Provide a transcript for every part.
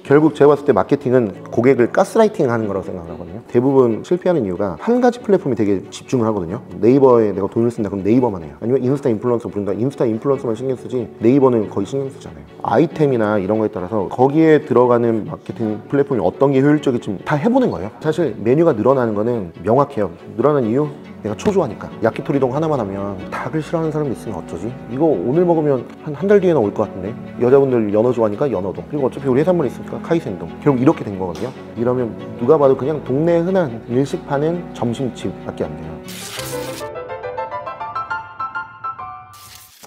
결국 제가 봤을 때 마케팅은 고객을 가스라이팅 하는 거라고 생각을 하거든요. 대부분 실패하는 이유가 한 가지 플랫폼에 되게 집중을 하거든요. 네이버에 내가 돈을 쓴다 그럼 네이버만 해요. 아니면 인스타 인플루언서 부른다, 인스타 인플루언서만 신경 쓰지 네이버는 거의 신경 쓰잖아요. 아이템이나 이런 거에 따라서 거기에 들어가는 마케팅 플랫폼이 어떤 게 효율적일지 다 해보는 거예요. 사실 메뉴가 늘어나는 거는 명확해요. 늘어나는 이유? 내가 초조하니까. 야키토리동 하나만 하면 닭을 싫어하는 사람이 있으면 어쩌지? 이거 오늘 먹으면 한 달 뒤에는 올 것 같은데. 여자분들 연어 좋아하니까 연어도, 그리고 어차피 우리 해산물이 있으니까 카이센동. 결국 이렇게 된 거거든요. 이러면 누가 봐도 그냥 동네 흔한 일식 파는 점심집밖에 안 돼요.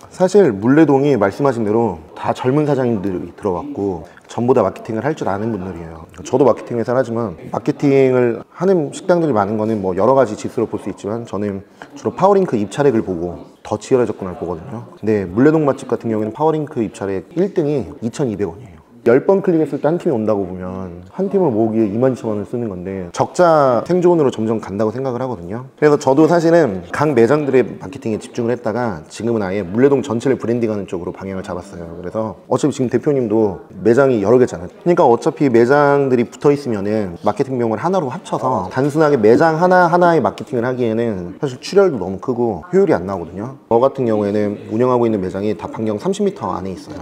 사실 물레동이 말씀하신 대로 다 젊은 사장님들이 들어왔고 전부 다 마케팅을 할 줄 아는 분들이에요. 저도 마케팅 회사를 하지만 마케팅을 하는 식당들이 많은 거는 뭐 여러 가지 지수로 볼 수 있지만 저는 주로 파워링크 입찰액을 보고 더 치열해졌구나 보거든요. 근데 물레동 맛집 같은 경우에는 파워링크 입찰액 1등이 2,200원이에요 10번 클릭했을 때 한 팀이 온다고 보면 한 팀을 모으기에 22,000원을 쓰는 건데 적자 생존으로 점점 간다고 생각을 하거든요. 그래서 저도 사실은 각 매장들의 마케팅에 집중을 했다가 지금은 아예 물레동 전체를 브랜딩하는 쪽으로 방향을 잡았어요. 그래서 어차피 지금 대표님도 매장이 여러 개잖아요. 그러니까 어차피 매장들이 붙어 있으면은 마케팅 비용을 하나로 합쳐서 단순하게 매장 하나하나의 마케팅을 하기에는 사실 출혈도 너무 크고 효율이 안 나오거든요. 저 같은 경우에는 운영하고 있는 매장이 다 반경 30m 안에 있어요.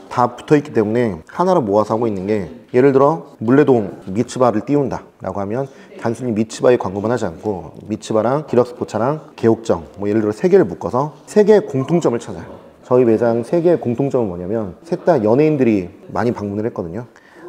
다 붙어있기 때문에 하나로 모아서 하고 있는 게, 예를 들어 물레동 미츠바를 띄운다 라고 하면 단순히 미츠바의 광고만 하지 않고 미츠바랑 기력스포차랑 개옥정 뭐 예를 들어 3개를 묶어서 3개의 공통점을 찾아요. 저희 매장 3개의 공통점은 뭐냐면 셋 다 연예인들이 많이 방문을 했거든요.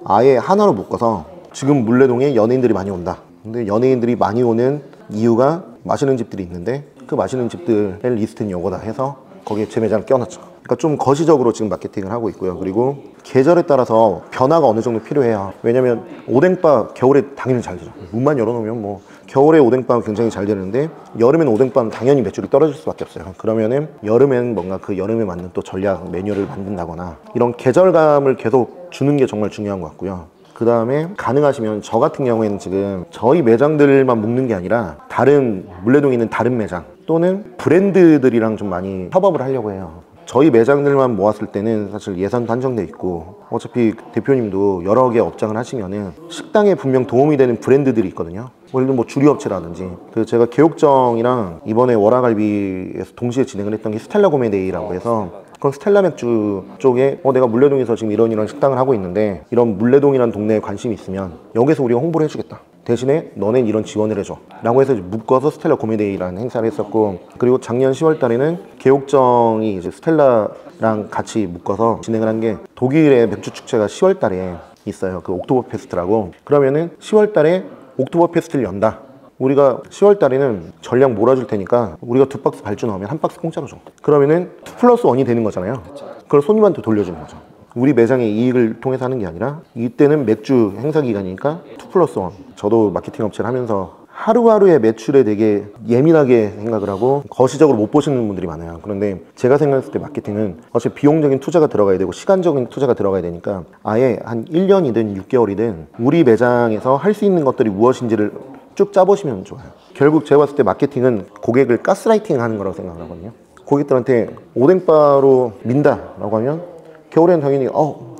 아예 하나로 묶어서 지금 물레동에 연예인들이 많이 온다. 근데 연예인들이 많이 오는 이유가 맛있는 집들이 있는데 그 맛있는 집들의 리스트는 요거다 해서 거기에 제 매장을 껴놨죠. 그러니까 좀 거시적으로 지금 마케팅을 하고 있고요. 그리고 계절에 따라서 변화가 어느 정도 필요해요. 왜냐면 오뎅밥 겨울에 당연히 잘 되죠. 문만 열어놓으면 뭐 겨울에 오뎅밥은 굉장히 잘 되는데 여름에는 오뎅밥은 당연히 매출이 떨어질 수밖에 없어요. 그러면은 여름에는 뭔가 그 여름에 맞는 또 전략 메뉴를 만든다거나 이런 계절감을 계속 주는 게 정말 중요한 것 같고요. 그 다음에 가능하시면 저 같은 경우에는 지금 저희 매장들만 묶는 게 아니라 다른 물레동에 있는 다른 매장 또는 브랜드들이랑 좀 많이 협업을 하려고 해요. 저희 매장들만 모았을 때는 사실 예산도 한정돼 있고 어차피 대표님도 여러 개 업장을 하시면은 식당에 분명 도움이 되는 브랜드들이 있거든요. 예를 들면 뭐 주류업체라든지 제가 개옥정이랑 이번에 월화갈비에서 동시에 진행을 했던 게 스텔라 고메데이라고 해서 그건 스텔라 맥주 쪽에 내가 물레동에서 지금 이런 식당을 하고 있는데 이런 물레동이라는 동네에 관심이 있으면 여기서 우리가 홍보를 해주겠다. 대신에 너넨 이런 지원을 해줘 라고 해서 묶어서 스텔라 고메데이라는 행사를 했었고, 그리고 작년 10월 달에는 개옥정이 이제 스텔라랑 같이 묶어서 진행을 한 게 독일의 맥주 축제가 10월 달에 있어요. 그 옥토버 페스트라고. 그러면은 10월 달에 옥토버 페스트를 연다. 우리가 10월 달에는 전량 몰아줄 테니까 우리가 2박스 발주 넣으면 1박스 공짜로 줘. 그러면은 2+1이 되는 거잖아요. 그걸 손님한테 돌려주는 거죠. 우리 매장의 이익을 통해서 하는 게 아니라 이때는 맥주 행사 기간이니까 2+1. 저도 마케팅 업체를 하면서 하루하루의 매출에 되게 예민하게 생각을 하고 거시적으로 못 보시는 분들이 많아요. 그런데 제가 생각했을 때 마케팅은 어차피 비용적인 투자가 들어가야 되고 시간적인 투자가 들어가야 되니까 아예 한 1년이든 6개월이든 우리 매장에서 할 수 있는 것들이 무엇인지를 쭉 짜보시면 좋아요. 결국 제가 봤을 때 마케팅은 고객을 가스라이팅 하는 거라고 생각을 하거든요. 고객들한테 오뎅바로 민다라고 하면 겨울에는 당연히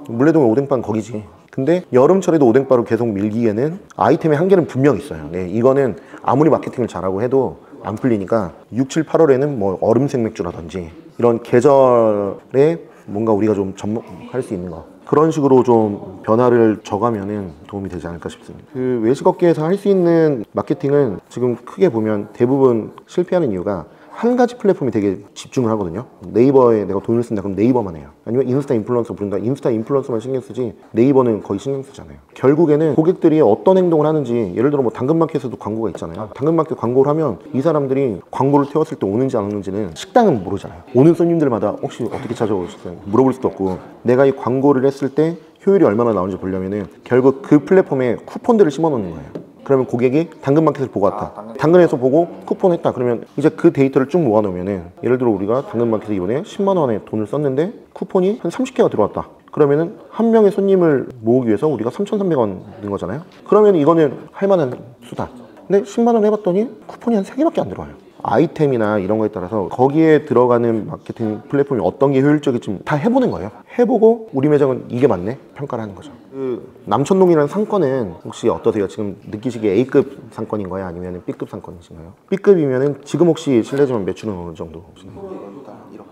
물레동의 오뎅바는 거기지. 근데 여름철에도 오뎅바로 계속 밀기에는 아이템의 한계는 분명 있어요. 네, 이거는 아무리 마케팅을 잘하고 해도 안 풀리니까 6, 7, 8월에는 뭐 얼음색 맥주라든지 이런 계절에 뭔가 우리가 좀 접목할 수 있는 거, 그런 식으로 좀 변화를 줘가면은 도움이 되지 않을까 싶습니다. 그 외식업계에서 할 수 있는 마케팅은 지금 크게 보면 대부분 실패하는 이유가 한 가지 플랫폼에 되게 집중을 하거든요. 네이버에 내가 돈을 쓴다 그럼 네이버만 해요. 아니면 인스타 인플루언서 부른다, 인스타 인플루언서만 신경 쓰지 네이버는 거의 신경 쓰잖아요. 결국에는 고객들이 어떤 행동을 하는지, 예를 들어 뭐 당근마켓에도 광고가 있잖아요. 당근마켓 광고를 하면 이 사람들이 광고를 태웠을 때 오는지 안 오는지는 식당은 모르잖아요. 오는 손님들마다 혹시 어떻게 찾아오셨어요? 물어볼 수도 없고, 내가 이 광고를 했을 때 효율이 얼마나 나오는지 보려면은 결국 그 플랫폼에 쿠폰들을 심어 놓는 거예요. 그러면 고객이 당근마켓을 보고 왔다. 당근에서 보고 쿠폰 했다. 그러면 이제 그 데이터를 쭉 모아놓으면은, 예를 들어 우리가 당근마켓에 이번에 10만 원의 돈을 썼는데 쿠폰이 한 30개가 들어왔다. 그러면은 한 명의 손님을 모으기 위해서 우리가 3,300원 넣은 거잖아요. 그러면 이거는 할 만한 수다. 근데 10만 원 해봤더니 쿠폰이 한 3개밖에 안 들어와요. 아이템이나 이런 거에 따라서 거기에 들어가는 마케팅 플랫폼이 어떤 게 효율적일지 다 해보는 거예요. 해보고 우리 매장은 이게 맞네? 평가를 하는 거죠. 그 남천동이라는 상권은 혹시 어떠세요? 지금 느끼시기에 A급 상권인 거예요? 아니면 B급 상권이신가요? B급이면은 지금 혹시 실례지만 매출은 어느 정도 하시나요? 1억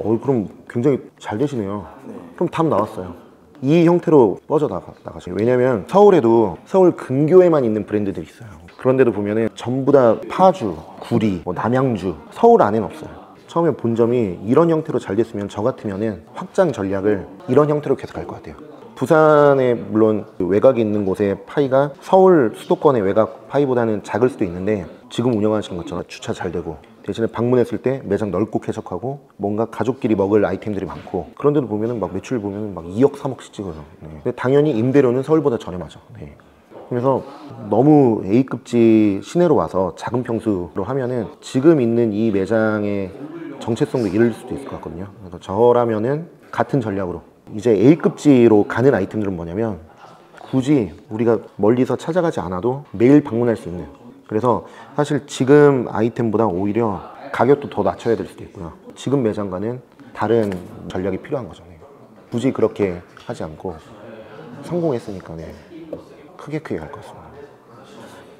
7천. 그럼 굉장히 잘 되시네요. 그럼 답 나왔어요. 이 형태로 나가셔요. 왜냐면 서울에도 서울 근교에만 있는 브랜드들이 있어요. 그런데도 보면은 전부 다 파주, 구리, 뭐 남양주, 서울 안에는 없어요. 처음에 본점이 이런 형태로 잘 됐으면 저 같으면은 확장 전략을 이런 형태로 계속 할 것 같아요. 부산에 물론 외곽에 있는 곳의 파이가 서울 수도권의 외곽 파이보다는 작을 수도 있는데 지금 운영하시는 것처럼 주차 잘 되고 대신에 방문했을 때 매장 넓고 쾌적하고 뭔가 가족끼리 먹을 아이템들이 많고 그런데도 보면은 막 매출 보면은 막 2억 3억씩 찍어요. 네. 근데 당연히 임대료는 서울보다 저렴하죠. 네. 그래서 너무 A급지 시내로 와서 작은 평수로 하면은 지금 있는 이 매장의 정체성도 잃을 수도 있을 것 같거든요. 그래서 저라면은 같은 전략으로 이제 A급지로 가는 아이템들은 뭐냐면 굳이 우리가 멀리서 찾아가지 않아도 매일 방문할 수 있는, 그래서 사실 지금 아이템보다 오히려 가격도 더 낮춰야 될 수도 있고요. 지금 매장과는 다른 전략이 필요한 거죠. 굳이 그렇게 하지 않고 성공했으니까 크게 갈 것 같습니다.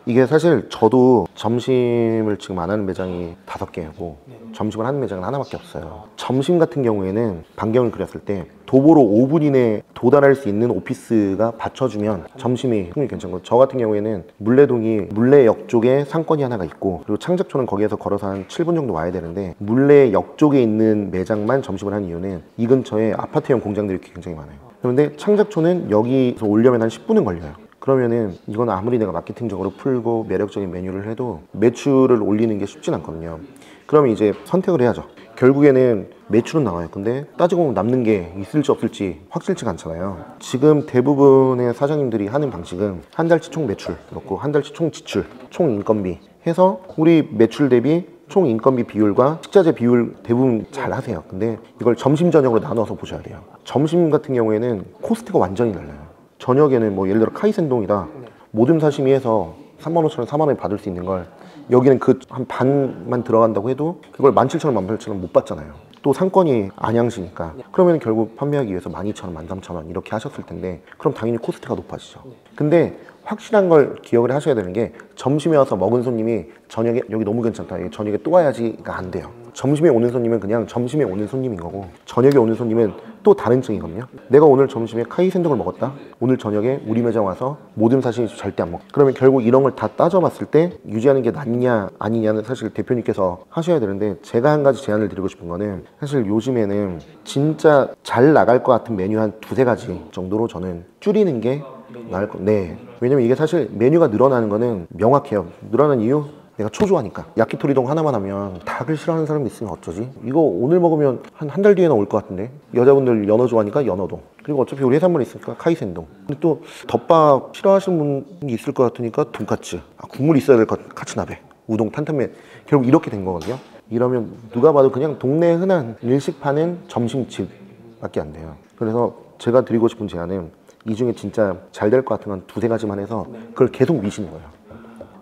이게 사실 저도 점심을 지금 안 하는 매장이 5개고 점심을 하는 매장은 하나밖에 없어요. 점심 같은 경우에는 반경을 그렸을 때 도보로 5분 이내에 도달할 수 있는 오피스가 받쳐주면 점심이 흥미 괜찮고, 저 같은 경우에는 물레동이 물레역 쪽에 상권이 하나가 있고 그리고 창작초는 거기에서 걸어서 한 7분 정도 와야 되는데 물레역 쪽에 있는 매장만 점심을 하는 이유는 이 근처에 아파트형 공장들이 굉장히 많아요. 그런데 창작초는 여기서 오려면 한 10분은 걸려요. 그러면은 이건 아무리 내가 마케팅적으로 풀고 매력적인 메뉴를 해도 매출을 올리는 게 쉽진 않거든요. 그러면 이제 선택을 해야죠. 결국에는 매출은 나와요. 근데 따지고 보면 남는 게 있을지 없을지 확실치가 않잖아요. 지금 대부분의 사장님들이 하는 방식은 한 달치 총 매출 그렇고 한 달치 총 지출, 총 인건비 해서 우리 매출 대비 총 인건비 비율과 식자재 비율 대부분 잘 하세요. 근데 이걸 점심 저녁으로 나눠서 보셔야 돼요. 점심 같은 경우에는 코스트가 완전히 달라요. 저녁에는 뭐 예를 들어 카이센동이다 모듬 사시미에서 35,000원, 4만원에 받을 수 있는 걸 여기는 그 한 반만 들어간다고 해도 그걸 17,000원, 18,000원 못 받잖아요. 또 상권이 안양시니까 그러면 결국 판매하기 위해서 12,000원, 13,000원 이렇게 하셨을 텐데 그럼 당연히 코스트가 높아지죠. 근데 확실한 걸 기억을 하셔야 되는 게 점심에 와서 먹은 손님이 저녁에 여기 너무 괜찮다, 저녁에 또 와야지가 안 돼요. 점심에 오는 손님은 그냥 점심에 오는 손님인 거고 저녁에 오는 손님은 또 다른 층이거든요. 내가 오늘 점심에 카이센동을 먹었다, 오늘 저녁에 우리 매장 와서 모듬 사시미 절대 안 먹어. 그러면 결국 이런 걸 다 따져봤을 때 유지하는 게 낫냐 아니냐는 사실 대표님께서 하셔야 되는데, 제가 한 가지 제안을 드리고 싶은 거는 사실 요즘에는 진짜 잘 나갈 것 같은 메뉴 한 2-3가지 정도로 저는 줄이는 게 나을 거. 네. 왜냐면 이게 사실 메뉴가 늘어나는 거는 명확해요. 늘어나는 이유? 내가 초조하니까. 야키토리동 하나만 하면 닭을 싫어하는 사람이 있으면 어쩌지? 이거 오늘 먹으면 한 달 뒤에나 올 것 같은데. 여자분들 연어 좋아하니까 연어동. 그리고 어차피 우리 해산물이 있으니까 카이센동. 근데 또 덮밥 싫어하시는 분이 있을 것 같으니까 돈까스. 국물 있어야 될 것 카츠나베. 우동, 탄탄면. 결국 이렇게 된 거거든요. 이러면 누가 봐도 그냥 동네 흔한 일식 파는 점심집밖에 안 돼요. 그래서 제가 드리고 싶은 제안은 이 중에 진짜 잘 될 것 같은 건 2-3가지만 해서 그걸 계속 미시는 거예요.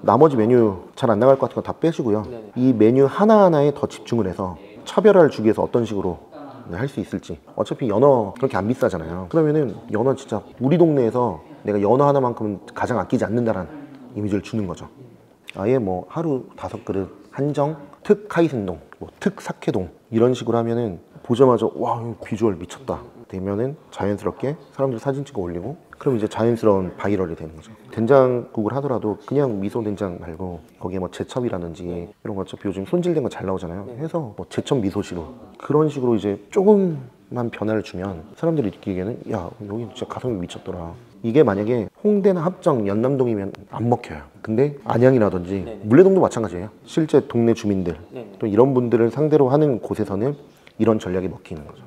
나머지 메뉴 잘 안 나갈 것 같은 거 다 빼시고요. 이 메뉴 하나하나에 더 집중을 해서 차별화를 주기 위해서 어떤 식으로 할 수 있을지. 어차피 연어 그렇게 안 비싸잖아요. 그러면은 연어 진짜 우리 동네에서 내가 연어 하나만큼은 가장 아끼지 않는다라는 이미지를 주는 거죠. 아예 뭐 하루 5그릇 한정, 특 카이센동, 뭐 특 사케동 이런 식으로 하면은 보자마자 와 비주얼 미쳤다 되면은 자연스럽게 사람들 사진 찍어 올리고, 그럼 이제 자연스러운 바이럴이 되는 거죠. 된장국을 하더라도 그냥 미소 된장 말고 거기에 뭐 제첩이라든지 이런 거 어차피 요즘 손질된 거 잘 나오잖아요. 해서 뭐 제첩 미소식으로 그런 식으로 이제 조금만 변화를 주면 사람들이 느끼기에는 야 여기 진짜 가성비 미쳤더라. 이게 만약에 홍대나 합정, 연남동이면 안 먹혀요. 근데 안양이라든지 물레동도 마찬가지예요. 실제 동네 주민들 또 이런 분들을 상대로 하는 곳에서는 이런 전략이 먹히는 거죠.